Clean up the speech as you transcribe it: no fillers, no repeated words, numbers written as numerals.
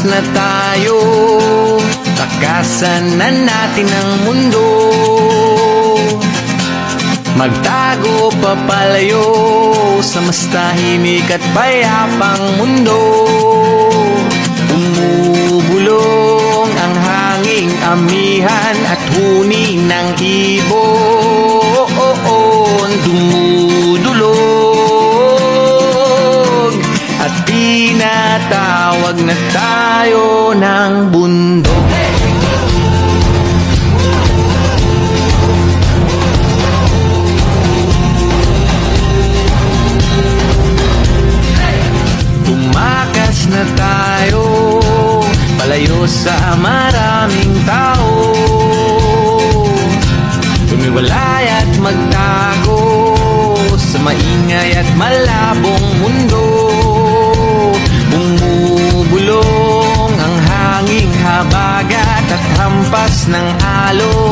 Lumakas na tayo, takasan na natin ang mundo. Magtago papalayo sa mas tahimik at payapang mundo. Umubulong ang hanging amihan at huni ng ibon. Dumudulog at tinatawag na tayo ng bundok. Tumakas na tayo, palayo sa maraming tao. Tumiwalay at magtago sa maingay at malabong mundo. Bumubulong ang hanging habagat at hampas ng alon.